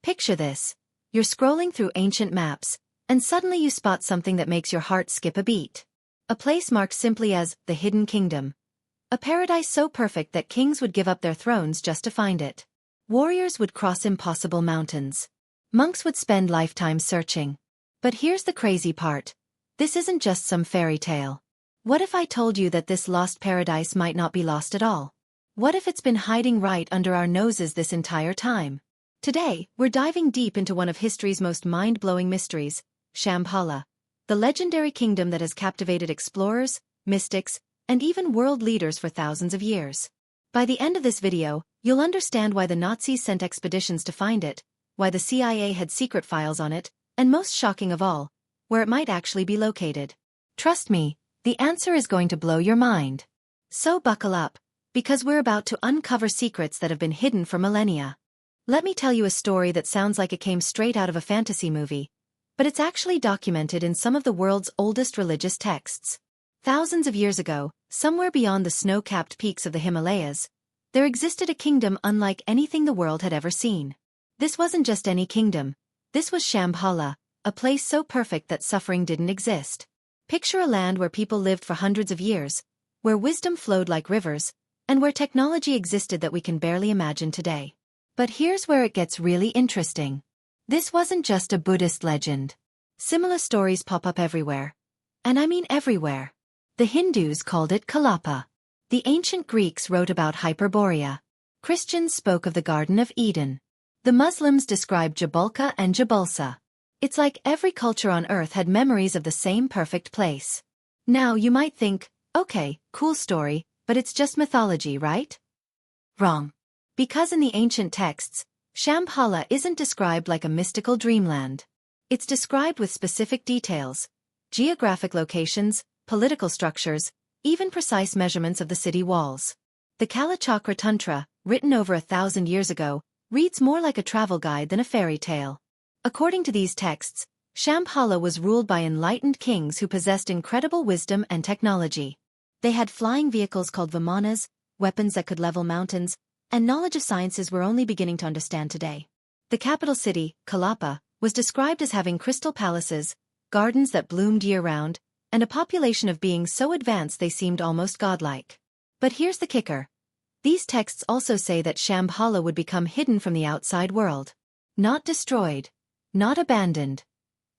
Picture this. You're scrolling through ancient maps, and suddenly you spot something that makes your heart skip a beat. A place marked simply as the Hidden Kingdom. A paradise so perfect that kings would give up their thrones just to find it. Warriors would cross impossible mountains. Monks would spend lifetimes searching. But here's the crazy part. This isn't just some fairy tale. What if I told you that this lost paradise might not be lost at all? What if it's been hiding right under our noses this entire time? Today, we're diving deep into one of history's most mind-blowing mysteries, Shambhala, the legendary kingdom that has captivated explorers, mystics, and even world leaders for thousands of years. By the end of this video, you'll understand why the Nazis sent expeditions to find it, why the CIA had secret files on it, and most shocking of all, where it might actually be located. Trust me, the answer is going to blow your mind. So buckle up, because we're about to uncover secrets that have been hidden for millennia. Let me tell you a story that sounds like it came straight out of a fantasy movie, but it's actually documented in some of the world's oldest religious texts. Thousands of years ago, somewhere beyond the snow-capped peaks of the Himalayas, there existed a kingdom unlike anything the world had ever seen. This wasn't just any kingdom. This was Shambhala, a place so perfect that suffering didn't exist. Picture a land where people lived for hundreds of years, where wisdom flowed like rivers, and where technology existed that we can barely imagine today. But here's where it gets really interesting. This wasn't just a Buddhist legend. Similar stories pop up everywhere. And I mean everywhere. The Hindus called it Kalapa. The ancient Greeks wrote about Hyperborea. Christians spoke of the Garden of Eden. The Muslims described Jabalka and Jabalsa. It's like every culture on Earth had memories of the same perfect place. Now you might think, okay, cool story, but it's just mythology, right? Wrong. Because in the ancient texts, Shambhala isn't described like a mystical dreamland. It's described with specific details, geographic locations, political structures, even precise measurements of the city walls. The Kalachakra Tantra, written over 1,000 years ago, reads more like a travel guide than a fairy tale. According to these texts, Shambhala was ruled by enlightened kings who possessed incredible wisdom and technology. They had flying vehicles called vimanas, weapons that could level mountains, and knowledge of sciences we're only beginning to understand today. The capital city, Kalapa, was described as having crystal palaces, gardens that bloomed year-round, and a population of beings so advanced they seemed almost godlike. But here's the kicker. These texts also say that Shambhala would become hidden from the outside world. Not destroyed. Not abandoned.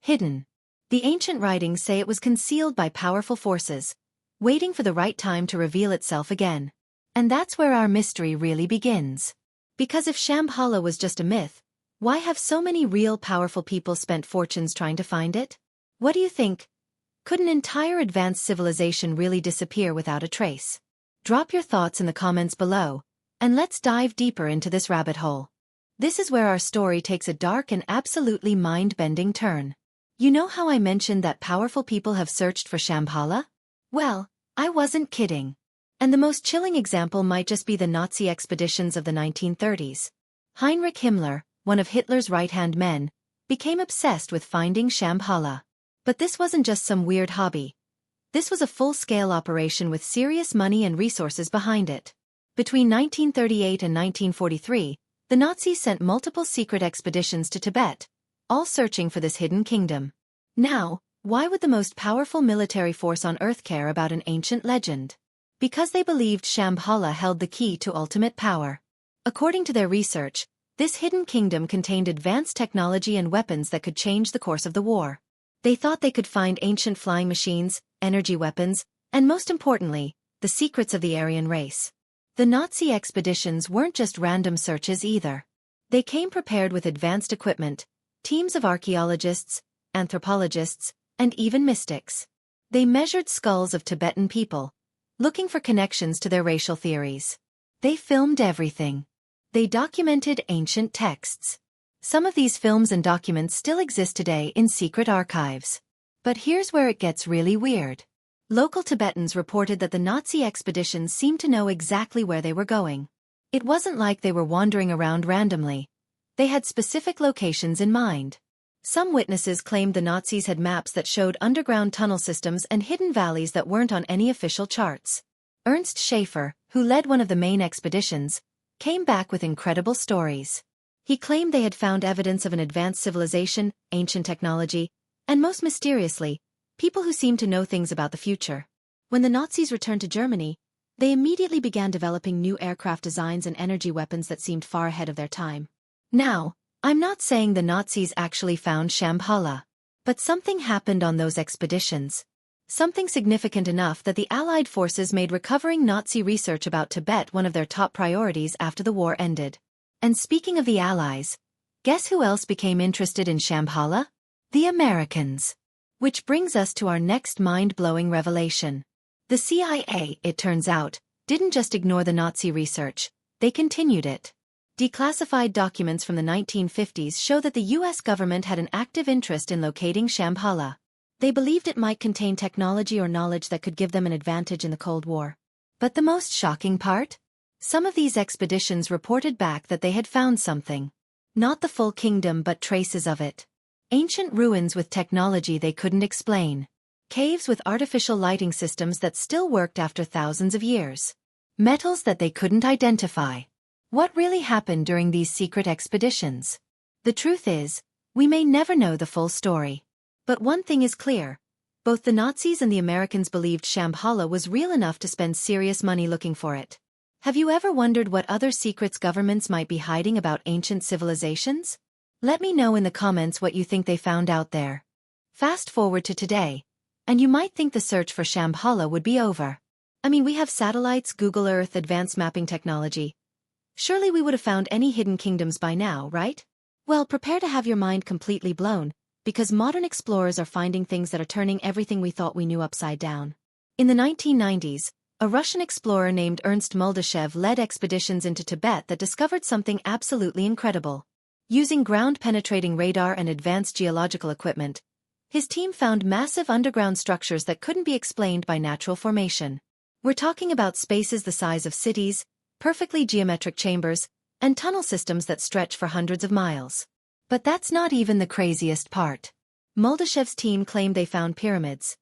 Hidden. The ancient writings say it was concealed by powerful forces, waiting for the right time to reveal itself again. And that's where our mystery really begins. Because if Shambhala was just a myth, why have so many real powerful people spent fortunes trying to find it? What do you think? Could an entire advanced civilization really disappear without a trace? Drop your thoughts in the comments below, and let's dive deeper into this rabbit hole. This is where our story takes a dark and absolutely mind-bending turn. You know how I mentioned that powerful people have searched for Shambhala? Well, I wasn't kidding. And the most chilling example might just be the Nazi expeditions of the 1930s. Heinrich Himmler, one of Hitler's right-hand men, became obsessed with finding Shambhala. But this wasn't just some weird hobby. This was a full-scale operation with serious money and resources behind it. Between 1938 and 1943, the Nazis sent multiple secret expeditions to Tibet, all searching for this hidden kingdom. Now, why would the most powerful military force on Earth care about an ancient legend? Because they believed Shambhala held the key to ultimate power. According to their research, this hidden kingdom contained advanced technology and weapons that could change the course of the war. They thought they could find ancient flying machines, energy weapons, and most importantly, the secrets of the Aryan race. The Nazi expeditions weren't just random searches either. They came prepared with advanced equipment, teams of archaeologists, anthropologists, and even mystics. They measured skulls of Tibetan people, looking for connections to their racial theories. They filmed everything. They documented ancient texts. Some of these films and documents still exist today in secret archives. But here's where it gets really weird. Local Tibetans reported that the Nazi expeditions seemed to know exactly where they were going. It wasn't like they were wandering around randomly. They had specific locations in mind. Some witnesses claimed the Nazis had maps that showed underground tunnel systems and hidden valleys that weren't on any official charts. Ernst Schaefer, who led one of the main expeditions, came back with incredible stories. He claimed they had found evidence of an advanced civilization, ancient technology, and most mysteriously, people who seemed to know things about the future. When the Nazis returned to Germany, they immediately began developing new aircraft designs and energy weapons that seemed far ahead of their time. Now, I'm not saying the Nazis actually found Shambhala, but something happened on those expeditions. Something significant enough that the Allied forces made recovering Nazi research about Tibet one of their top priorities after the war ended. And speaking of the Allies, guess who else became interested in Shambhala? The Americans. Which brings us to our next mind-blowing revelation. The CIA, it turns out, didn't just ignore the Nazi research, they continued it. Declassified documents from the 1950s show that the US government had an active interest in locating Shambhala. They believed it might contain technology or knowledge that could give them an advantage in the Cold War. But the most shocking part? Some of these expeditions reported back that they had found something. Not the full kingdom but traces of it. Ancient ruins with technology they couldn't explain. Caves with artificial lighting systems that still worked after thousands of years. Metals that they couldn't identify. What really happened during these secret expeditions? The truth is, we may never know the full story. But one thing is clear. Both the Nazis and the Americans believed Shambhala was real enough to spend serious money looking for it. Have you ever wondered what other secrets governments might be hiding about ancient civilizations? Let me know in the comments what you think they found out there. Fast forward to today, and you might think the search for Shambhala would be over. I mean, we have satellites, Google Earth, advanced mapping technology. Surely we would have found any hidden kingdoms by now, right? Well, prepare to have your mind completely blown, because modern explorers are finding things that are turning everything we thought we knew upside down. In the 1990s, a Russian explorer named Ernst Muldashev led expeditions into Tibet that discovered something absolutely incredible. Using ground-penetrating radar and advanced geological equipment, his team found massive underground structures that couldn't be explained by natural formation. We're talking about spaces the size of cities, perfectly geometric chambers, and tunnel systems that stretch for hundreds of miles. But that's not even the craziest part. Muldashev's team claimed they found pyramids.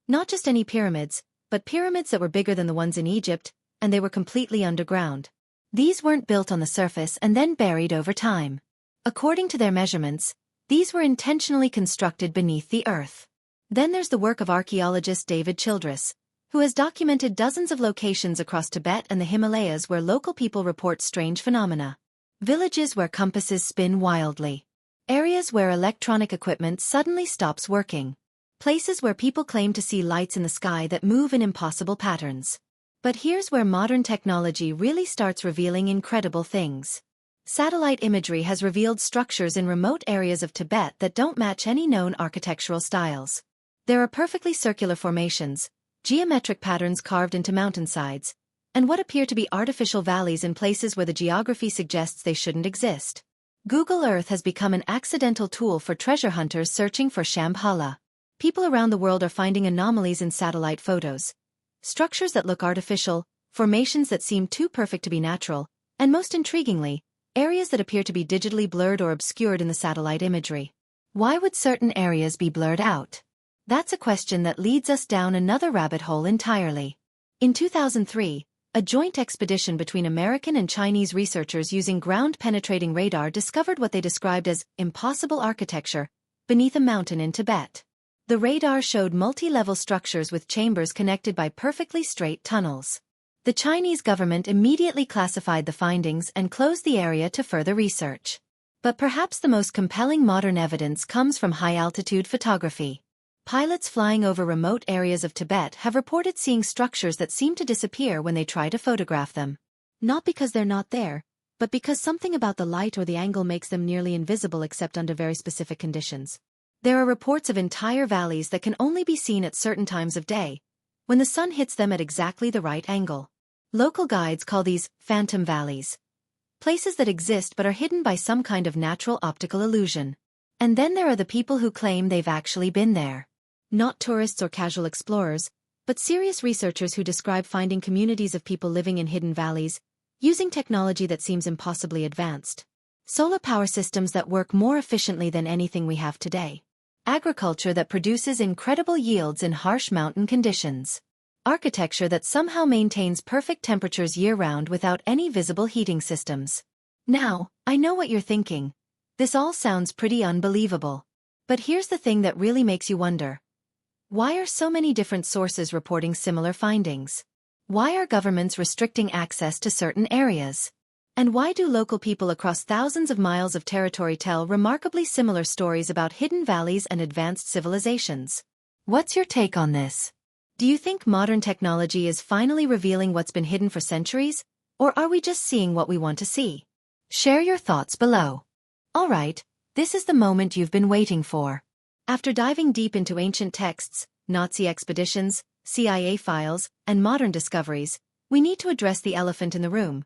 Not just any pyramids, but pyramids that were bigger than the ones in Egypt, and they were completely underground. These weren't built on the surface and then buried over time. According to their measurements, these were intentionally constructed beneath the earth. Then there's the work of archaeologist David Childress, who has documented dozens of locations across Tibet and the Himalayas where local people report strange phenomena. Villages where compasses spin wildly. Areas where electronic equipment suddenly stops working. Places where people claim to see lights in the sky that move in impossible patterns. But here's where modern technology really starts revealing incredible things. Satellite imagery has revealed structures in remote areas of Tibet that don't match any known architectural styles. There are perfectly circular formations, geometric patterns carved into mountainsides, and what appear to be artificial valleys in places where the geography suggests they shouldn't exist. Google Earth has become an accidental tool for treasure hunters searching for Shambhala. People around the world are finding anomalies in satellite photos. Structures that look artificial, formations that seem too perfect to be natural, and most intriguingly, areas that appear to be digitally blurred or obscured in the satellite imagery. Why would certain areas be blurred out? That's a question that leads us down another rabbit hole entirely. In 2003, a joint expedition between American and Chinese researchers using ground-penetrating radar discovered what they described as impossible architecture beneath a mountain in Tibet. The radar showed multi-level structures with chambers connected by perfectly straight tunnels. The Chinese government immediately classified the findings and closed the area to further research. But perhaps the most compelling modern evidence comes from high-altitude photography. Pilots flying over remote areas of Tibet have reported seeing structures that seem to disappear when they try to photograph them. Not because they're not there, but because something about the light or the angle makes them nearly invisible except under very specific conditions. There are reports of entire valleys that can only be seen at certain times of day, when the sun hits them at exactly the right angle. Local guides call these phantom valleys. Places that exist but are hidden by some kind of natural optical illusion. And then there are the people who claim they've actually been there. Not tourists or casual explorers, but serious researchers who describe finding communities of people living in hidden valleys, using technology that seems impossibly advanced. Solar power systems that work more efficiently than anything we have today. Agriculture that produces incredible yields in harsh mountain conditions. Architecture that somehow maintains perfect temperatures year-round without any visible heating systems. Now, I know what you're thinking. This all sounds pretty unbelievable. But here's the thing that really makes you wonder. Why are so many different sources reporting similar findings? Why are governments restricting access to certain areas? And why do local people across thousands of miles of territory tell remarkably similar stories about hidden valleys and advanced civilizations? What's your take on this? Do you think modern technology is finally revealing what's been hidden for centuries, or are we just seeing what we want to see? Share your thoughts below. Alright, this is the moment you've been waiting for. After diving deep into ancient texts, Nazi expeditions, CIA files, and modern discoveries, we need to address the elephant in the room.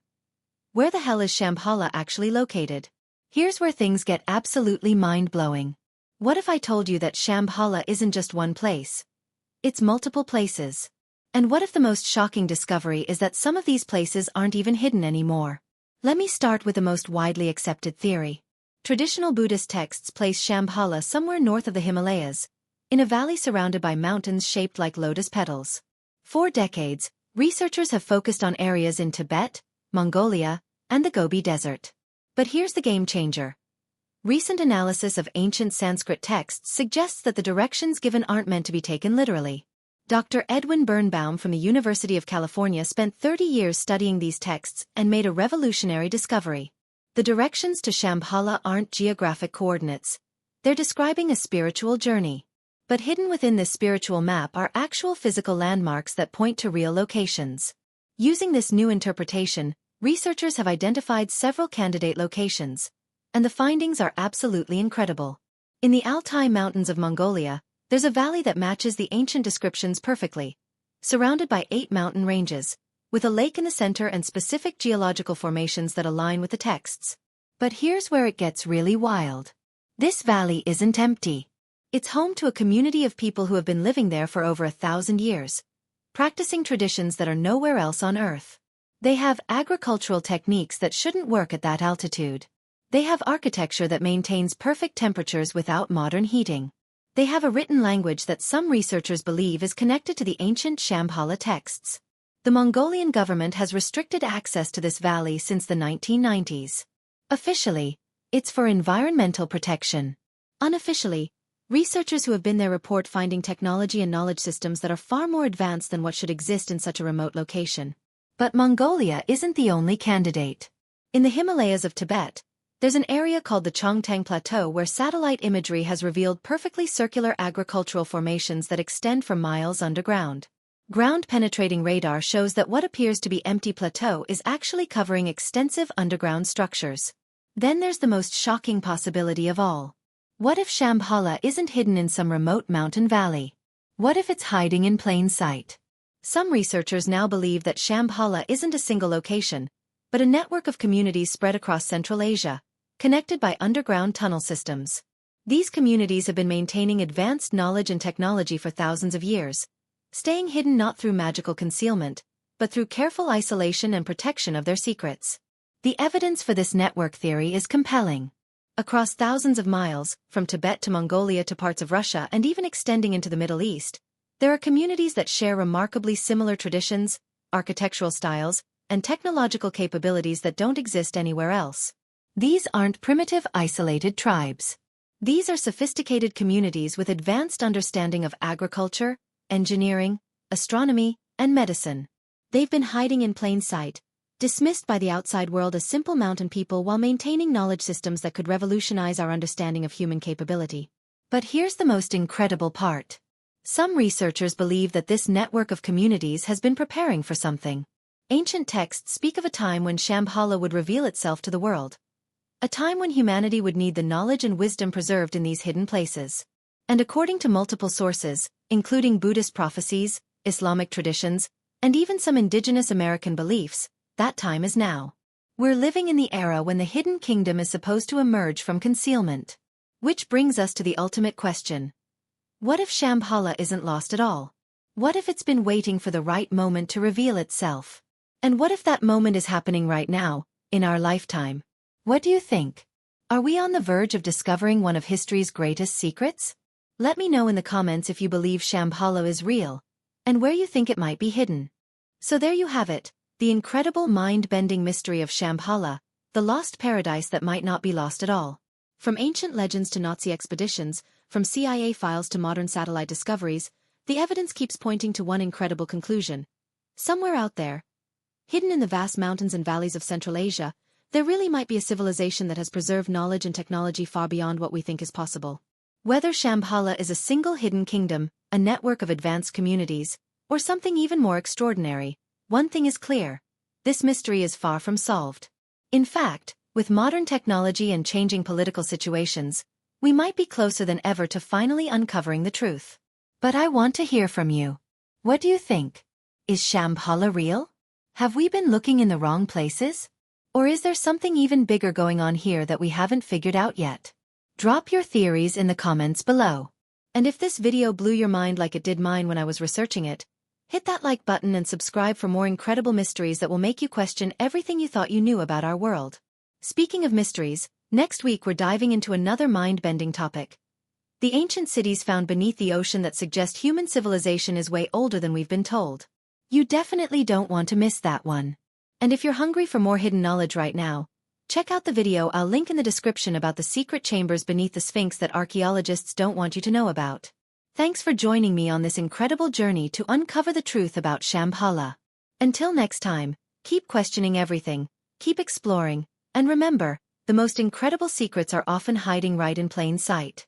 Where the hell is Shambhala actually located? Here's where things get absolutely mind-blowing. What if I told you that Shambhala isn't just one place? It's multiple places. And what if the most shocking discovery is that some of these places aren't even hidden anymore? Let me start with the most widely accepted theory. Traditional Buddhist texts place Shambhala somewhere north of the Himalayas, in a valley surrounded by mountains shaped like lotus petals. For decades, researchers have focused on areas in Tibet, Mongolia, and the Gobi Desert. But here's the game changer. Recent analysis of ancient Sanskrit texts suggests that the directions given aren't meant to be taken literally. Dr. Edwin Birnbaum from the University of California spent 30 years studying these texts and made a revolutionary discovery. The directions to Shambhala aren't geographic coordinates. They're describing a spiritual journey. But hidden within this spiritual map are actual physical landmarks that point to real locations. Using this new interpretation, researchers have identified several candidate locations, and the findings are absolutely incredible. In the Altai Mountains of Mongolia, there's a valley that matches the ancient descriptions perfectly, surrounded by 8 mountain ranges, with a lake in the center and specific geological formations that align with the texts. But here's where it gets really wild. This valley isn't empty. It's home to a community of people who have been living there for over 1,000 years, practicing traditions that are nowhere else on Earth. They have agricultural techniques that shouldn't work at that altitude. They have architecture that maintains perfect temperatures without modern heating. They have a written language that some researchers believe is connected to the ancient Shambhala texts. The Mongolian government has restricted access to this valley since the 1990s. Officially, it's for environmental protection. Unofficially, researchers who have been there report finding technology and knowledge systems that are far more advanced than what should exist in such a remote location. But Mongolia isn't the only candidate. In the Himalayas of Tibet, there's an area called the Chongtang Plateau where satellite imagery has revealed perfectly circular agricultural formations that extend for miles underground. Ground-penetrating radar shows that what appears to be empty plateau is actually covering extensive underground structures. Then there's the most shocking possibility of all. What if Shambhala isn't hidden in some remote mountain valley? What if it's hiding in plain sight? Some researchers now believe that Shambhala isn't a single location, but a network of communities spread across Central Asia, connected by underground tunnel systems. These communities have been maintaining advanced knowledge and technology for thousands of years, staying hidden not through magical concealment, but through careful isolation and protection of their secrets. The evidence for this network theory is compelling. Across thousands of miles, from Tibet to Mongolia to parts of Russia and even extending into the Middle East, there are communities that share remarkably similar traditions, architectural styles, and technological capabilities that don't exist anywhere else. These aren't primitive, isolated tribes. These are sophisticated communities with advanced understanding of agriculture, engineering, astronomy, and medicine. They've been hiding in plain sight, dismissed by the outside world as simple mountain people while maintaining knowledge systems that could revolutionize our understanding of human capability. But here's the most incredible part. Some researchers believe that this network of communities has been preparing for something. Ancient texts speak of a time when Shambhala would reveal itself to the world. A time when humanity would need the knowledge and wisdom preserved in these hidden places. And according to multiple sources, including Buddhist prophecies, Islamic traditions, and even some indigenous American beliefs, that time is now. We're living in the era when the hidden kingdom is supposed to emerge from concealment. Which brings us to the ultimate question. What if Shambhala isn't lost at all? What if it's been waiting for the right moment to reveal itself? And what if that moment is happening right now, in our lifetime? What do you think? Are we on the verge of discovering one of history's greatest secrets? Let me know in the comments if you believe Shambhala is real, and where you think it might be hidden. So there you have it, the incredible mind-bending mystery of Shambhala, the lost paradise that might not be lost at all. From ancient legends to Nazi expeditions, from CIA files to modern satellite discoveries, the evidence keeps pointing to one incredible conclusion. Somewhere out there, hidden in the vast mountains and valleys of Central Asia, there really might be a civilization that has preserved knowledge and technology far beyond what we think is possible. Whether Shambhala is a single hidden kingdom, a network of advanced communities, or something even more extraordinary, one thing is clear: this mystery is far from solved. In fact, with modern technology and changing political situations, we might be closer than ever to finally uncovering the truth. But I want to hear from you. What do you think? Is Shambhala real? Have we been looking in the wrong places? Or is there something even bigger going on here that we haven't figured out yet? Drop your theories in the comments below. And if this video blew your mind like it did mine when I was researching it, hit that like button and subscribe for more incredible mysteries that will make you question everything you thought you knew about our world. Speaking of mysteries, next week we're diving into another mind-bending topic. The ancient cities found beneath the ocean that suggest human civilization is way older than we've been told. You definitely don't want to miss that one. And if you're hungry for more hidden knowledge right now, check out the video I'll link in the description about the secret chambers beneath the Sphinx that archaeologists don't want you to know about. Thanks for joining me on this incredible journey to uncover the truth about Shambhala. Until next time, keep questioning everything, keep exploring, and remember, the most incredible secrets are often hiding right in plain sight.